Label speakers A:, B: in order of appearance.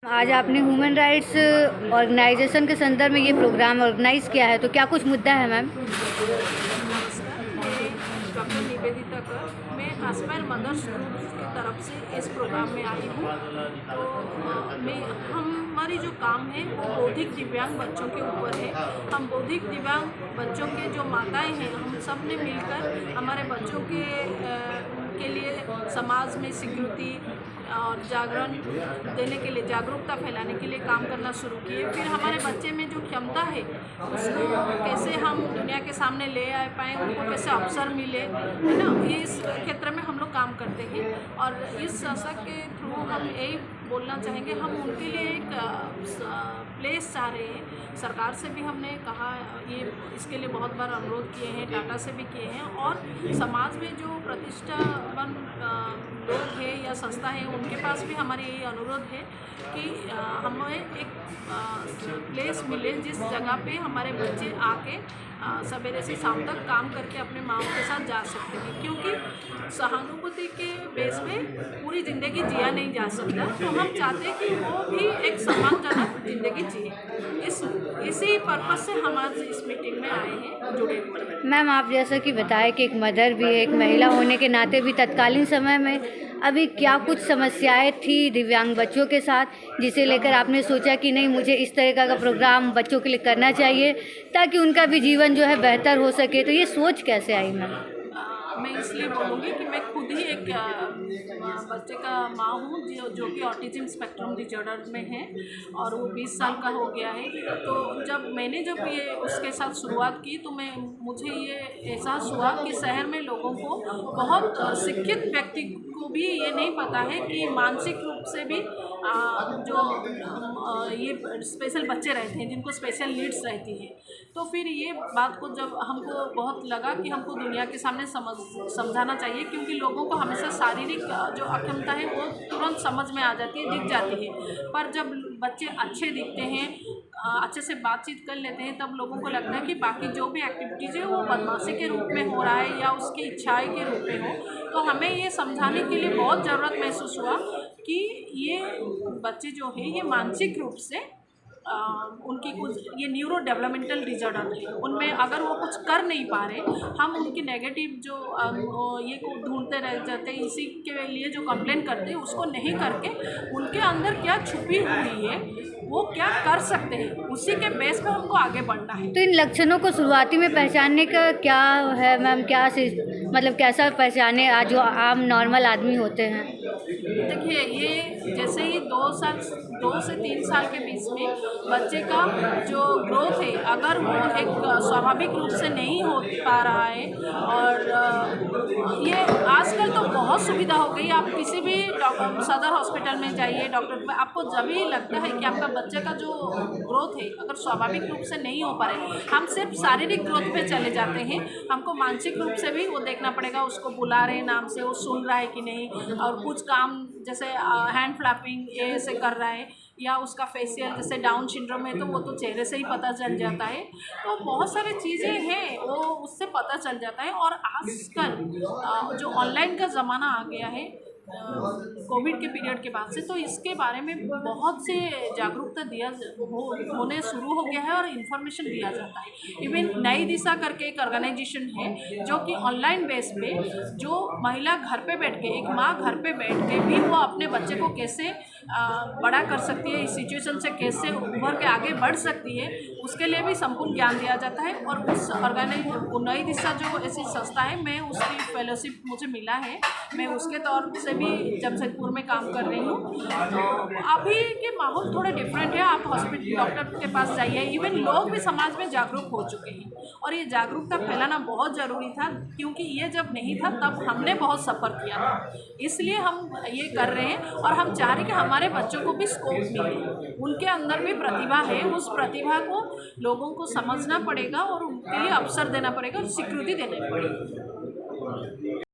A: आज आपने human rights organisation के संदर्भ में ये प्रोग्राम ऑर्गेनाइज किया है, तो क्या कुछ मुद्दा है मैम?
B: नमस्कार, मैं डॉक्टर निवेदिता कर, मैं आस्पायर मदर्स ग्रुप की तरफ से इस प्रोग्राम में आई हूँ। तो हमारी जो काम है वो बौद्धिक दिव्यांग बच्चों के ऊपर है। हम बौद्धिक दिव्यांग बच्चों के जो माताएं हैं, हम सब ने मिलकर हमारे बच्चों के लिए समाज में स्वीकृति और जागरण देने के लिए, जागरूकता फैलाने के लिए काम करना शुरू किए। फिर हमारे बच्चे में जो क्षमता है उसको कैसे हम दुनिया के सामने ले आ पाएँ, उनको कैसे अवसर मिले, है ना, इस क्षेत्र में हम लोग काम करते हैं। और इस संस्था के थ्रू हम यही बोलना चाहेंगे, हम उनके लिए एक प्लेस चाह रहे हैं। सरकार से भी हमने कहा, ये इसके लिए बहुत बार अनुरोध किए हैं, टाटा से भी किए हैं, और समाज में जो प्रतिष्ठावान लोग हैं या संस्था है उनके पास भी हमारे ये अनुरोध है कि हमें एक प्लेस मिले जिस जगह पे हमारे बच्चे आके सवेरे से शाम तक काम करके अपने माँ के साथ जा सकते हैं। क्योंकि सहानुभूति के बेस पे पूरी ज़िंदगी जिया नहीं जा सकता, तो हम चाहते हैं कि वो भी एक सम्मानजनक ज़िंदगी जिए। इसी पर्पज़ से हम आज इस मीटिंग में आए हैं, जुड़े हुए हैं।
A: मैम, आप जैसा कि बताया कि एक मदर भी है, एक महिला होने के नाते भी तत्कालीन समय में अभी क्या कुछ समस्याएं थी दिव्यांग बच्चों के साथ, जिसे लेकर आपने सोचा कि नहीं, मुझे इस तरह का प्रोग्राम बच्चों के लिए करना चाहिए ताकि उनका भी जीवन जो है बेहतर हो सके? तो ये सोच कैसे आई मैम?
B: मैं इसलिए बोलूँगी कि मैं खुद ही एक बच्चे का माँ हूँ जो कि ऑटिज्म स्पेक्ट्रम डिसऑर्डर में है, और वो 20 साल का हो गया है। तो मैंने जब ये उसके साथ शुरुआत की तो मुझे ये एहसास हुआ कि शहर में लोगों को, बहुत शिक्षित व्यक्ति को भी ये नहीं पता है कि मानसिक रूप से भी जो ये स्पेशल बच्चे रहते हैं, जिनको स्पेशल नीड्स रहती है। तो फिर ये बात को जब हमको बहुत लगा कि हमको दुनिया के सामने समझाना चाहिए, क्योंकि लोगों को हमेशा शारीरिक जो अक्षमता है वो तुरंत समझ में आ जाती है, दिख जाती है। पर जब बच्चे अच्छे दिखते हैं, अच्छे से बातचीत कर लेते हैं, तब लोगों को लगता है कि बाकी जो भी एक्टिविटीज़ है वो बदमाशी के रूप में हो रहा है या उसकी इच्छाएं के रूप में हो। तो हमें ये समझाने के लिए बहुत ज़रूरत महसूस हुआ कि ये बच्चे जो हैं ये मानसिक रूप से उनकी कुछ ये न्यूरो डेवलपमेंटल डिसऑर्डर है, उनमें अगर वो कुछ कर नहीं पा रहे, हम उनकी नेगेटिव जो ये को ढूंढते रह जाते हैं, इसी के लिए जो कंप्लेन करते हैं उसको नहीं करके उनके अंदर क्या छुपी हुई है, वो क्या कर सकते हैं, उसी के बेस पे हमको आगे बढ़ना है।
A: तो इन लक्षणों को शुरुआती में पहचानने का क्या है मैम? क्या मतलब कैसा पहचाने जो आम नॉर्मल आदमी होते हैं?
B: देखिए, ये जैसे ही 2 से 3 साल के बीच में बच्चे का जो ग्रोथ है, अगर वो एक स्वाभाविक रूप से नहीं हो पा रहा है, और ये आजकल तो बहुत सुविधा हो गई, आप किसी भी सदर हॉस्पिटल में जाइए, डॉक्टर, आपको जब भी लगता है कि आपका बच्चे का जो ग्रोथ है अगर स्वाभाविक रूप से नहीं हो पा रहे, हम सिर्फ शारीरिक ग्रोथ पे चले जाते हैं, हमको मानसिक रूप से भी वो देखना पड़ेगा, उसको बुला रहे हैं नाम से, वो सुन रहा है कि नहीं, और कुछ काम जैसे हैंड फ्लैपिंग ये से कर रहा है, या उसका फेशियल, जैसे डाउन सिंड्रोम है तो वो तो चेहरे से ही पता चल जाता है। तो बहुत सारी चीज़ें हैं वो उससे पता चल जाता है। और आजकल जो ऑनलाइन का ज़माना आ गया है कोविड के पीरियड के बाद से, तो इसके बारे में बहुत से जागरूकता होने शुरू हो गया है और इन्फॉर्मेशन दिया जाता है। इवन नई दिशा करके एक ऑर्गेनाइजेशन है जो कि ऑनलाइन बेस पे, जो महिला घर पे बैठ के, एक माँ घर पे बैठ के भी वो अपने बच्चे को कैसे बड़ा कर सकती है, इस सिचुएशन से कैसे उभर के आगे बढ़ सकती है, उसके लिए भी संपूर्ण ज्ञान दिया जाता है। और उस नई दिशा जो ऐसी संस्था है, मैं उसकी फेलोशिप मुझे मिला है, मैं उसके तौर से भी जमशेदपुर में काम कर रही हूँ। तो अभी के माहौल थोड़े डिफरेंट है, आप हॉस्पिटल डॉक्टर के पास जाइए, इवन लोग भी समाज में जागरूक हो चुके हैं, और ये जागरूकता फैलाना बहुत ज़रूरी था, क्योंकि ये जब नहीं था तब हमने बहुत सफ़र किया था, इसलिए हम ये कर रहे हैं। और हम चाह रहे हैं कि हमारे बच्चों को भी स्कोप मिले, उनके अंदर भी प्रतिभा है, उस प्रतिभा को लोगों को समझना पड़ेगा और उनके लिए अवसर देना पड़ेगा और स्वीकृति देनी पड़ेगी।